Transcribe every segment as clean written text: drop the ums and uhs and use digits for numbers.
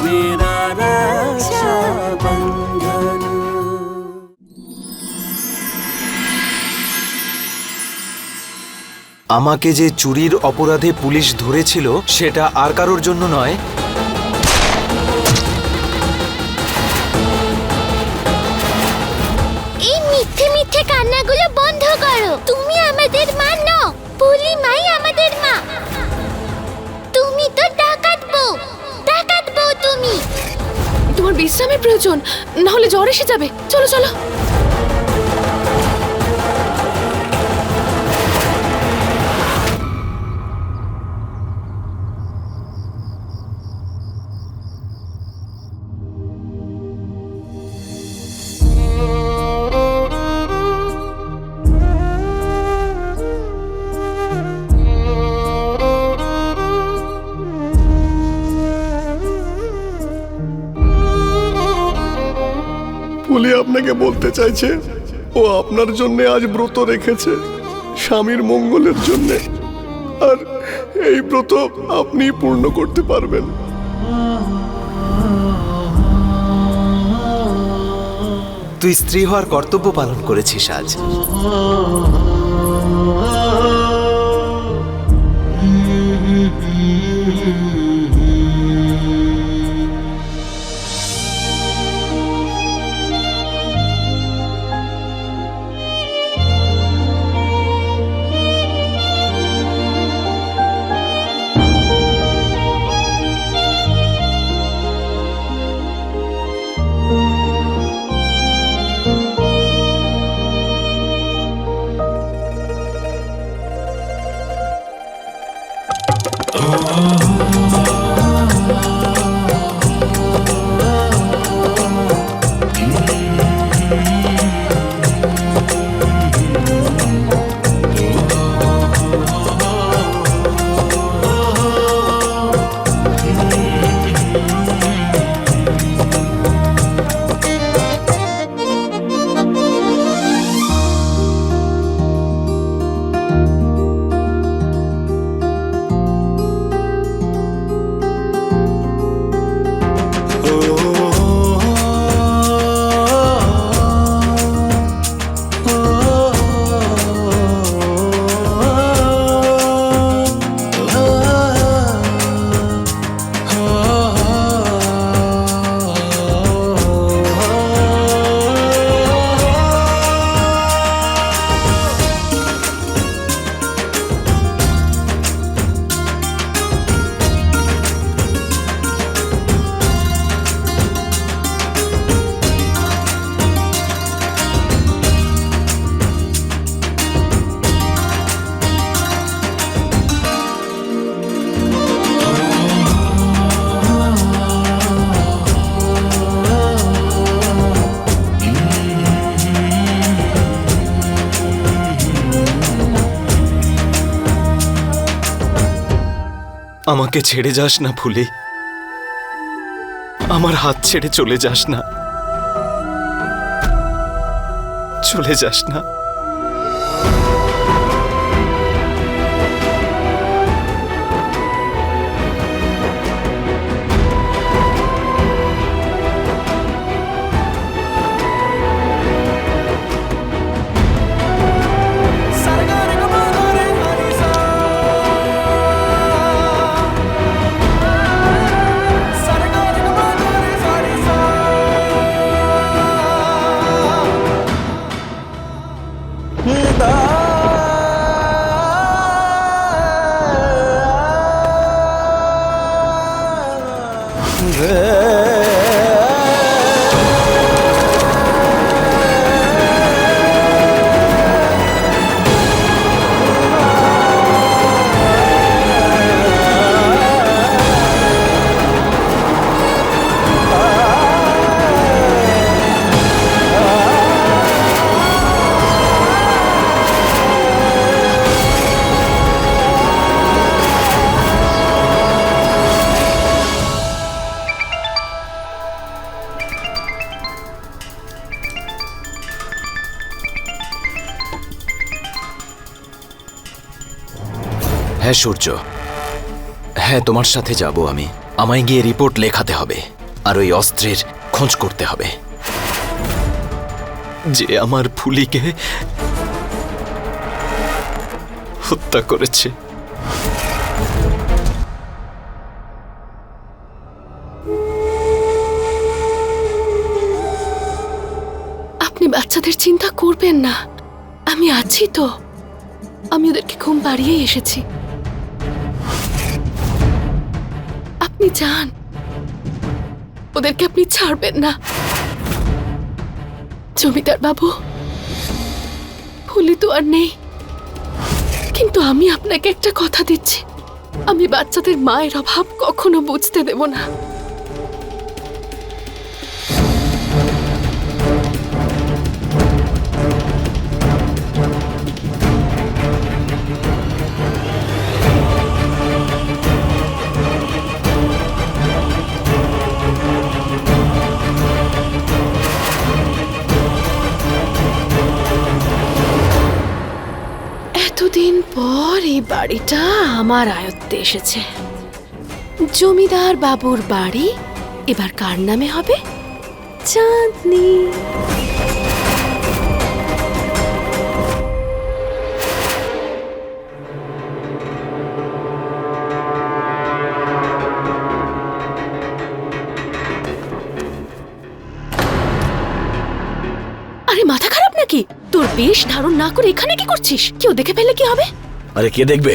मेरा रक्षाबंधन। আমাকে যে চুরির অপরাধে পুলিশ ধরেছিল সেটা আর কারোর জন্য নয়, এই মিথ্যে মিথ্যে কান্নাগুলো বন্ধ করো। তুমি আমাদের মা নও, পুলি মাই আমাদের মা। তুমি তো ডাকাত বউ তুমি। তোমার বিশ্রামের প্রয়োজন, না হলে জ্বর এসে যাবে। চলো চলো। পুলি আপনাকে বলতে চাইছে ও আপনার জন্য আজ ব্রত রেখেছে, স্বামীর মঙ্গলের জন্য, আর এই ব্রত আপনি পূর্ণ করতে পারবেন। তুই স্ত্রী হওয়ার কর্তব্য পালন করেছিস আজ। আমাকে ছেড়ে যাস না ফুলি, আমার হাত ছেড়ে চলে যাস না, চলে যাস না। হ্যাঁ সূর্য, হ্যাঁ তোমার সাথে যাব আমি। আমায় গিয়ে রিপোর্ট লেখাতে হবে আর ওই অস্ত্রের খোঁজ করতে হবে, যে আমার ফুলিকে হত্যা করেছে। আপনি বাচ্চাদের চিন্তা করবেন না, আমি আছি তো। আমি ওদেরকে ঘুম পাড়িয়েই এসেছি। আপনি যান, ওদেরকে আপনি ছাড়বেন না। জমিদার বাবু, ফুলি তো আর নেই, কিন্তু আমি আপনাকে একটা কথা দিচ্ছি, আমি বাচ্চাদের মায়ের অভাব কখনো বুঝতে দেব না। এতদিন পর এই বাড়িটা আমার আয়ত্তে এসেছে। জমিদার বাবুর বাড়ি এবার কার নামে হবে? চাঁদনি। আরে মাথা খারাপ নাকি তোর? বেশ ধারণ না করে এখানে কি করছিস? কেউ দেখে ফেললে কি হবে? আরে কে দেখবে?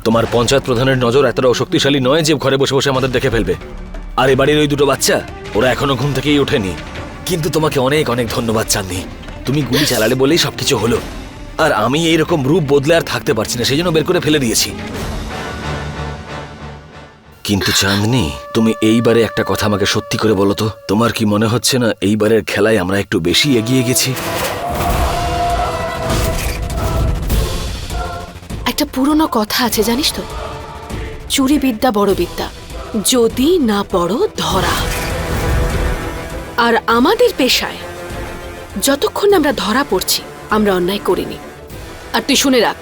তোমার পঞ্চায়েত প্রধানের নজর এতটাও শক্তিশালী নয় যে ঘরে বসে বসে আমাদের দেখে ফেলবে। আর এ বাড়ির ওই দুটো বাচ্চা, ওরা এখনো ঘুম থেকেই ওঠেনি। কিন্তু তোমাকে অনেক অনেক ধন্যবাদ চাঁদনি, তুমি গুলি চালালে বলেই সবকিছু হলো। আর আমি এইরকম রূপ বদলে আর থাকতে পারছি না, সেই জন্য বের করে ফেলে দিয়েছি। কিন্তু চাঁদনি, তুমি এইবারে একটা কথা আমাকে সত্যি করে বলো তো, তোমার কি মনে হচ্ছে না এইবারের খেলায় আমরা একটু বেশি এগিয়ে গেছি? একটা পুরনো কথা আছে জানিস তো, চুরি বিদ্যা বড় বিদ্যা, যদি না পড়ো ধরা। আর আমাদের পেশায় যতক্ষণ আমরা ধরা পড়ছি আমরা অন্যায় করিনি। আর তুই শুনে রাখ,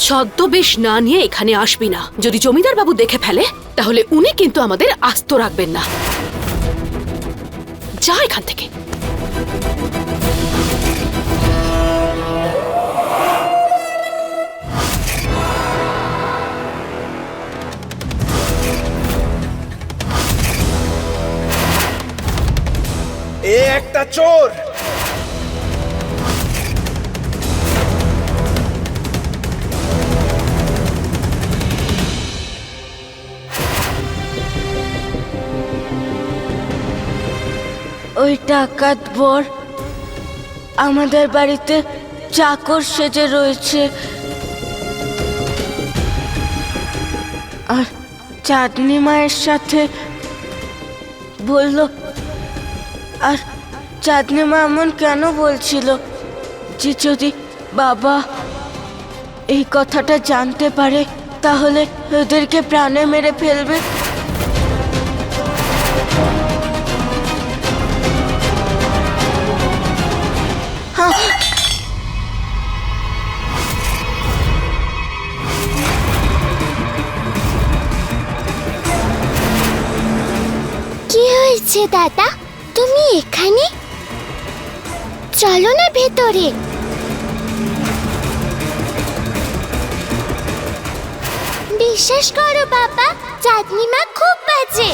ছদ্মবেশ না নিয়ে এখানে আসবি না। যদি জমিদার বাবু দেখে ফেলে তাহলে উনি কিন্তু আমাদের আস্ত রাখবেন না। যা এখান থেকে। এ একটা চোর! ওই ডাকাত বর আমাদের বাড়িতে চাকর সেজে রয়েছে, আর চাঁদনি মায়ের সাথে বলল। আর চাঁদনি মা এমন কেন বলছিল যে যদি বাবা এই কথাটা জানতে পারে তাহলে ওদেরকে প্রাণে মেরে ফেলবে। কি হয়েছে দাদা, তুমি এখানে? চলো না ভেতরে। বিশ্বাস করো বাবা, চাঁদনি মা খুব বাজে।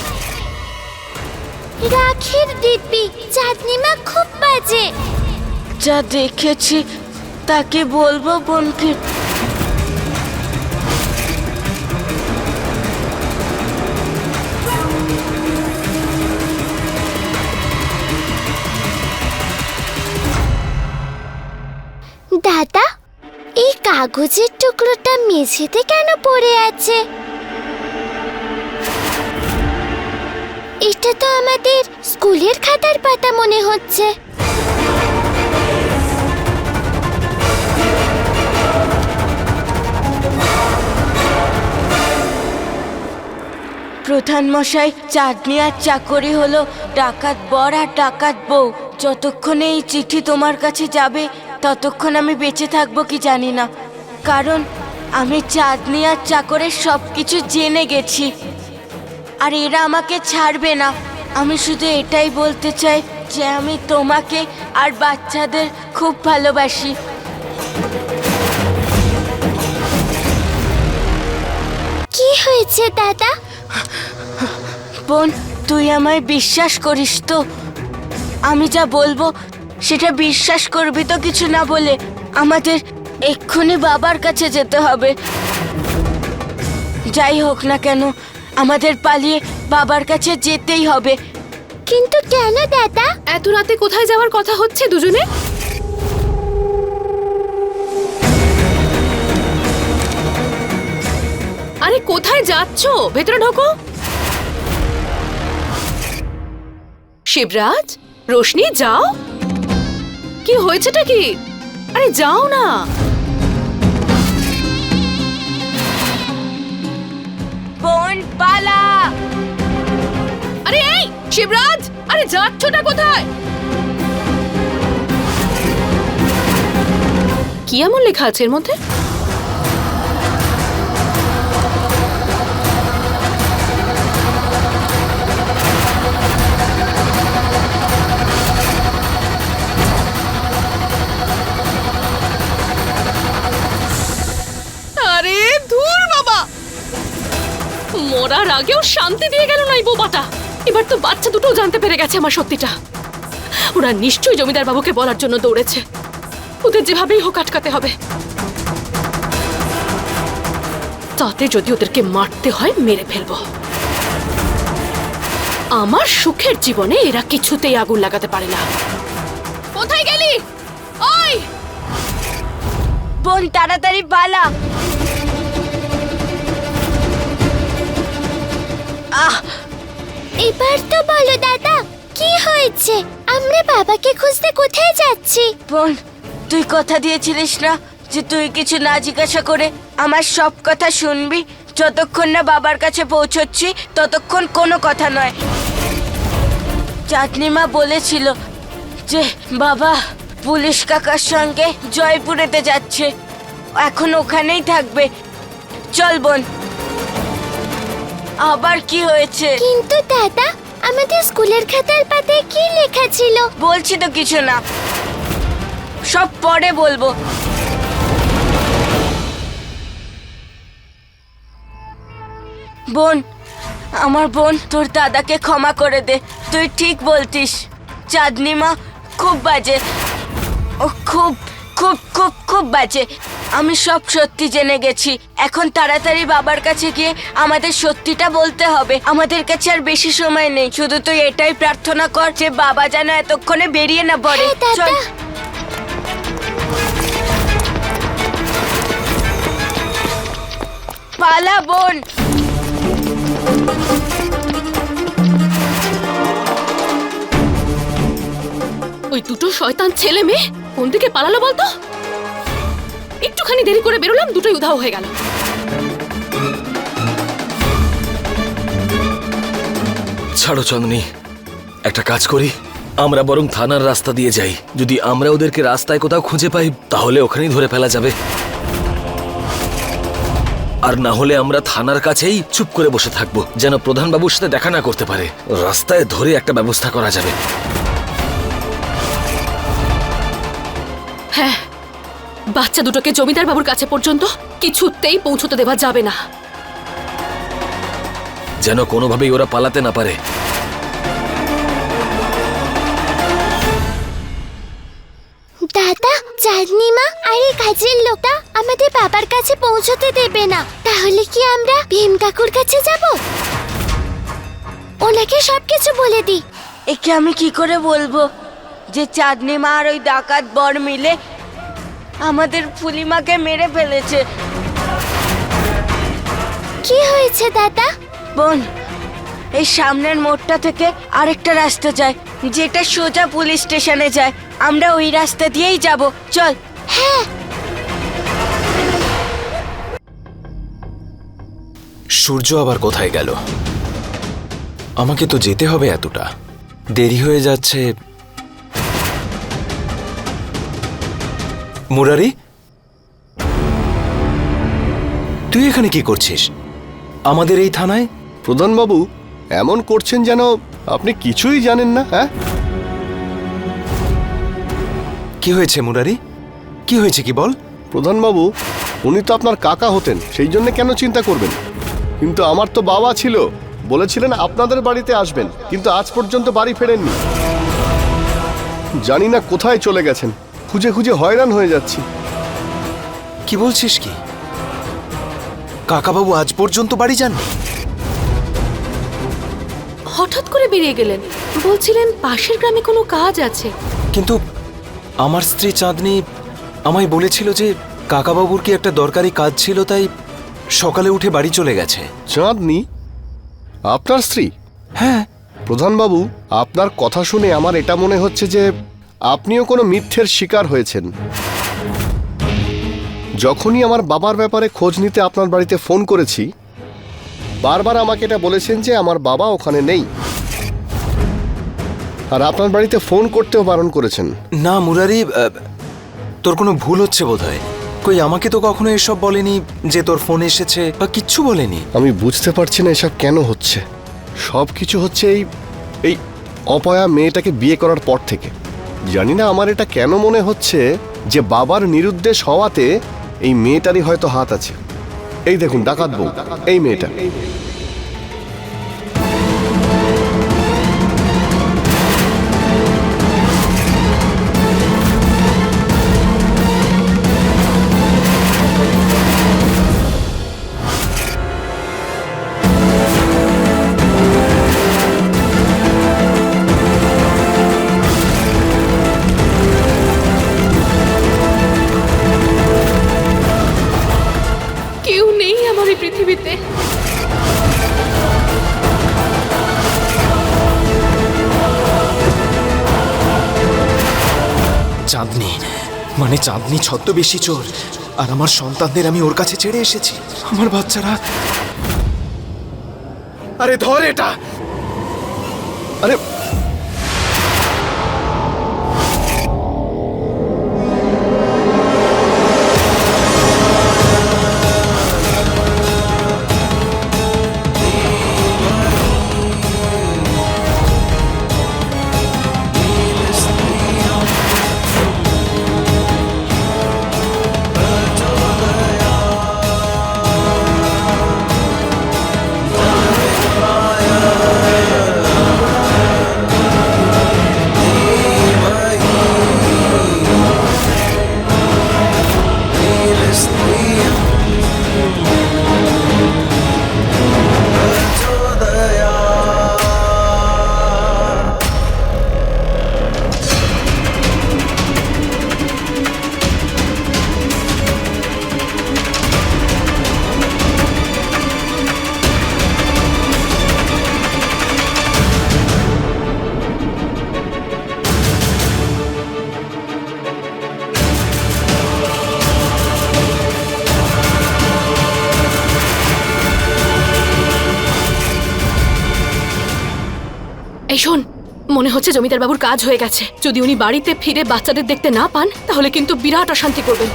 রাখির দিব্যি, চাঁদনি মা খুব বাজে। যা দেখেছি তাকে বলবো বোনকে। দাদা, এই কাগজের টুকরোটা মেঝেতে কেন পড়ে আছে? এটা তো আমাদের স্কুলের খাতার পাতা মনে হচ্ছে। প্রধান মশাই, চাঁদনি আর চাকরি হলো ডাকাত বর আর ডাকাত বউ। যতক্ষণে এই চিঠি তোমার কাছে যাবে ততক্ষণ আমি বেঁচে থাকবো কি জানি না, কারণ আমি চাঁদনি আর চাকরের সবকিছু জেনে গেছি। আর এরা আমাকে ছাড়বে না। আমি শুধু এটাই বলতে চাই যে আমি তোমাকে আর বাচ্চাদের খুব ভালোবাসি। কি হয়েছে দাদা? বোন, তুই আমায় বিশ্বাস করিস তো? আমি যা বলবো সেটা বিশ্বাস করবি তো? কিছু না বলে আমাদের এক্ষুনি বাবার কাছে যেতে হবে। যাই হোক না কেন আমাদের পালিয়ে বাবার কাছে যেতেই হবে। কিন্তু কেন দাদা? এত রাতে কোথায় যাওয়ার কথা হচ্ছে দুজনে? আরে কোথায় যাচ্ছো? ভেতরে ঢোকো। শিবরাজ, রোশনি, যাও। কি হয়েছেটা কি? আরে যাও না। বোন পালা। আরে এই শিবরাজ, আরে যাচ্ছোটা কোথায়? কি এমন লেখা আছে এর মধ্যে? আরে ধুর বাবা, মরার আগেও শান্তি দিয়ে গেল না এই বোবাটা। এবার তো বাচ্চা দুটো জানতে পেরে গেছে আমার সত্যিটা। ওরা নিশ্চয়ই জমিদার বাবুকে বলার জন্য দৌড়েছে। ওদের যেভাবেই হোক আটকাতে হবে। তাতে যদি ওদেরকে মারতে হয় মেরে ফেলবো। আমার সুখের জীবনে এরা কিছুতেই আগুন লাগাতে পারে না। কোথায় গেলি? ওই বোন তাড়াতাড়ি পালা। এবার তো বলো দাদা, কি হয়েছে? আমরা বাবাকে খুঁজতে কোথায় যাচ্ছি? বোন, তুই কথা দিয়েছিলিস না যে তুই কিছু না জিজ্ঞাসা করে আমার সব কথা শুনবি? যতক্ষণ না বাবার কাছে পৌঁছচ্ছি ততক্ষণ কোনো কথা নয়। চাঁদনিমা বলেছিল যে বাবা পুলিশ কাকার সঙ্গে জয়পুরেতে যাচ্ছে, এখন ওখানেই থাকবে। চল বোন। আবার কি হয়েছে? কিন্তু দাদা, আমাদের স্কুলের খাতার পাতায় কি লেখা ছিল? বলছি তো কিছু না, সব পরে বলবো। বোন, আমার বোন, তোর দাদাকে ক্ষমা করে দে। তুই ঠিক বলতিস, চাঁদনিমা খুব বাজে। ও খুব খুব খুব খুব বাজে। আমি সব সত্যি জেনে গেছি। এখন তাড়াতাড়ি বাবার কাছে গিয়ে আমাদের সত্যিটা বলতে হবে। আমাদের কাছে আর বেশি সময় নেই। শুধু তুই এটাই প্রার্থনা কর যে বাবা যেন এতক্ষণে বেরিয়ে না পড়ে। হ্যাঁ, দাদা। চল। পালা বোন। ওই দুটো শয়তান ছেলে মেয়ে কোন দিকে পালালো বলতো? একটুখানি দেরি করে বেরোলাম, দুটোই উধাও হয়ে গেল। ছাড়ো চন্দনী, একটা কাজ করি, আমরা বরং থানার রাস্তা দিয়ে যাই। যদি আমরা ওদেরকে রাস্তায় কোথাও খুঁজে পাই তাহলে ওখানেই ধরে ফেলা যাবে। আর না হলে আমরা থানার কাছেই চুপ করে বসে থাকবো, যেন প্রধান বাবুর সাথে দেখা না করতে পারে। রাস্তায় ধরে একটা ব্যবস্থা করা যাবে। হ্যাঁ, বাচ্চা দুটোকে জমিদার বাবুর কাছে পর্যন্ত কিছুতেই পৌঁছতে দেওয়া যাবে না, যেন কোনোভাবেই ওরা পালাতে না পারে। দাদা, চাঁদনিমা আর এই কাজের লোকটা আমাদের বাবার কাছে পৌঁছতে দেবে না। তাহলে কি আমরা ভীম কাকুর কাছে যাব? ওনাকে সবকিছু বলে দিই। একে আমি কি করে বলবো যে চাঁদনিমা আর ওই ডাকাত বর মিলে আমাদের ফুলিমাকে মেরে ফেলেছে? কি হয়েছে দাদা? বোন, এই সামনের মোড়টা থেকে আরেকটা রাস্তা যায় যেটা সোজা পুলিশ স্টেশনে যায়। আমরা ওই রাস্তা দিয়েই যাব। চল। হ্যাঁ। সূর্য আবার কোথায় গেল? আমাকে তো যেতে হবে, এতটা দেরি হয়ে যাচ্ছে। মুরারি, তুই এখানে কি করছিস আমাদের এই থানায়? প্রধানবাবু, এমন করছেন যেন আপনি কিছুই জানেন না। হ্যাঁ, কি হয়েছে মুরারি? কি হয়েছে কি বল? প্রধানবাবু, উনি তো আপনার কাকা হতেন, সেই জন্য কেন চিন্তা করবেন? কিন্তু আমার তো বাবা ছিল, বলেছিলেন আপনাদের বাড়িতে আসবেন, কিন্তু আজ পর্যন্ত বাড়ি ফেরেননি। জানি না কোথায় চলে গেছেন, খুঁজে খুঁজে হয়রান হয়ে যাচ্ছি। কি বলছিস কি? কাকাবাবু আজ পর্যন্ত বাড়ি যাননি? হঠাৎ করে বেরিয়ে গেলেন, বলছিলেন পাশের গ্রামে কোনো কাজ আছে। কিন্তু আমার স্ত্রী চাঁদনি আমায় বলেছিল যে কাকাবাবুর কি একটা দরকারি কাজ ছিল, তাই সকালে উঠে বাড়ি চলে গেছে। চাঁদনি আপনার স্ত্রী? হ্যাঁ। প্রধানবাবু, আপনার কথা শুনে আমার এটা মনে হচ্ছে যে আপনিও কোনো মিথ্যের শিকার হয়েছেন। যখনই আমার বাবার ব্যাপারে খোঁজ নিতে আপনার বাড়িতে ফোন করেছি, বারবার আমাকে এটা বলেছেন যে আমার বাবা ওখানে নেই, আর আপনার বাড়িতে ফোন করতেও বারণ করেছেন। না মুরারি, তোর কোনো ভুল হচ্ছে বোধহয়। কই আমাকে তো কখনো এসব বলেনি যে তোর ফোন এসেছে বা কিচ্ছু বলেনি। আমি বুঝতে পারছি না এসব কেন হচ্ছে। সব কিছু হচ্ছে এই অপয়া মেয়েটাকে বিয়ে করার পর থেকে। জানি না আমার এটা কেন মনে হচ্ছে যে বাবার নিরুদ্দেশ হওয়াতে এই মেয়েটারই হয়তো হাত আছে। এই দেখুন ডাকাত বউ, এই মেয়েটা। কেউ নেই আমার এই পৃথিবীতে। চাঁদনি, মানে চাঁদনি ছদ্মবেশী চোর, আর আমার সন্তানদের আমি ওর কাছে ছেড়ে এসেছি। আমার বাচ্চারা। আরে ধর এটা। আরে এই শোন, মনে হচ্ছে জমিদার বাবুর কাজ হয়ে গেছে। যদি উনি বাড়িতে ফিরে বাচ্চাদের দেখতে না পান তাহলে কিন্তু বিরাট অশান্তি করবেন।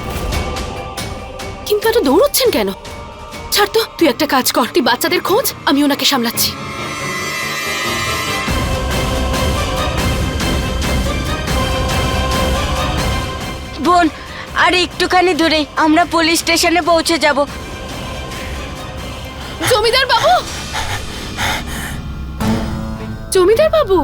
কিন্তু এত দৌড়চ্ছেন কেন? ছাড় তো, তুই একটা কাজ কর, তুই বাচ্চাদের খোঁজ, আমি ওনাকে সামলাচ্ছি। বোন, আর একটুখানি দূরে আমরা পুলিশ স্টেশনে পৌঁছে যাব। জমিদার বাবু, জমিদার বাবু,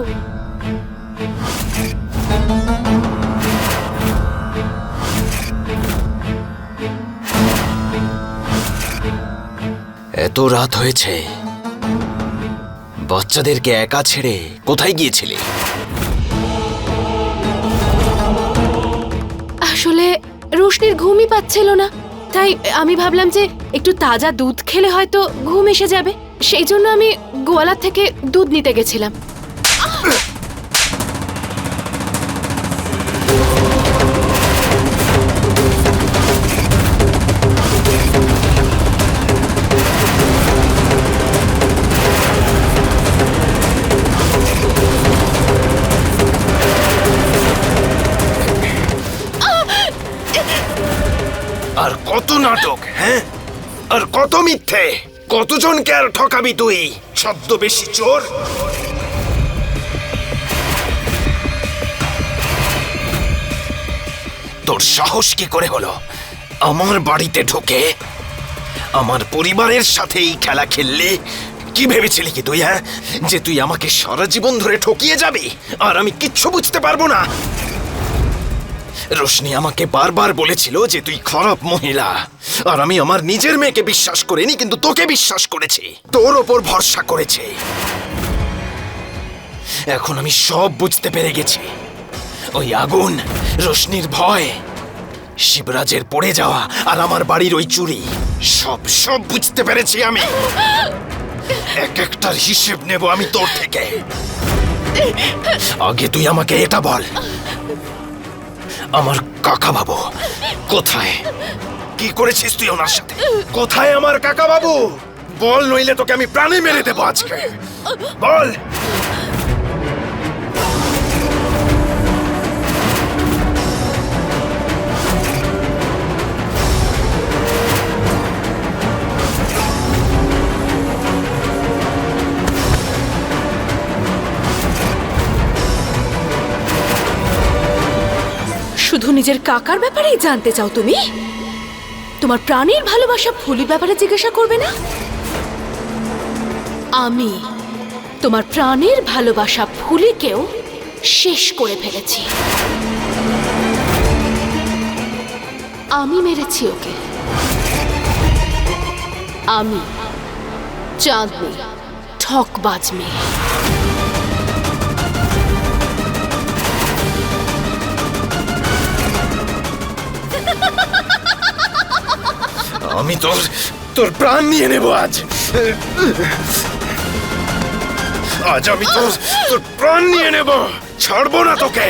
এত রাত হয়েছে, বাচ্চাদেরকে একা ছেড়ে কোথায় গিয়েছিলে? আসলে রোশনির ঘুমই পাচ্ছিল না, তাই আমি ভাবলাম যে একটু তাজা দুধ খেলে হয়তো ঘুম এসে যাবে। সেই জন্য আমি গোয়ালা থেকে দুধ নিতে গেছিলাম। আর কত নাটক, হ্যাঁ? আর কত মিথ্যে, কতজনকে আর ঠকাবি তুই ছদ্মবেশী চোর? তোর সাহস কি করে হলো আমার বাড়িতে ঢুকে আমার পরিবারের সাথে এই খেলা খেললি? কি ভেবেছিলি কি তুই, হ্যাঁ, যে তুই আমাকে সারা জীবন ধরে ঠকিয়ে যাবি আর আমি কিচ্ছু বুঝতে পারবো না? রোশনি আমাকে বারবার বলেছিল যে তুই খারাপ মহিলা, আর আমি আমার নিজের মেয়েকে বিশ্বাস করিনি, কিন্তু তোকে বিশ্বাস করেছি, তোর ওপর ভরসা করেছি। এখন আমি সব বুঝতে পেরে গেছি। ওই আগুন, রোশনির ভয়, শিবরাজের পড়ে যাওয়া আর আমার বাড়ির ওই চুরি, সব সব বুঝতে পেরেছি আমি। এক একটার হিসেব নেব আমি তোর থেকে। আগে তুই আমাকে এটা বল, আমার কাকা বাবু কোথায়? কি করেছিস তুই ওনার সাথে? কোথায় আমার কাকা বাবু? বল, নইলে তোকে আমি প্রাণে মেরে দেবো আজকে। বল। শুধু নিজের কাকার ব্যাপারেই জানতে চাও তুমি? তোমার প্রাণের ভালোবাসা ফুলির ব্যাপারে জিজ্ঞাসা করবে না? আমি তোমার প্রাণের ভালোবাসা ফুলিকেও শেষ করে ফেলেছি। আমি মেরেছি ওকে। আমি চাঁদনি, ঠকবাজ মেয়ে। আমি তোর প্রাণ নিয়ে নেব আজ। আজ আমি তোর প্রাণ নিয়ে নেব, ছাড়বো না তোকে।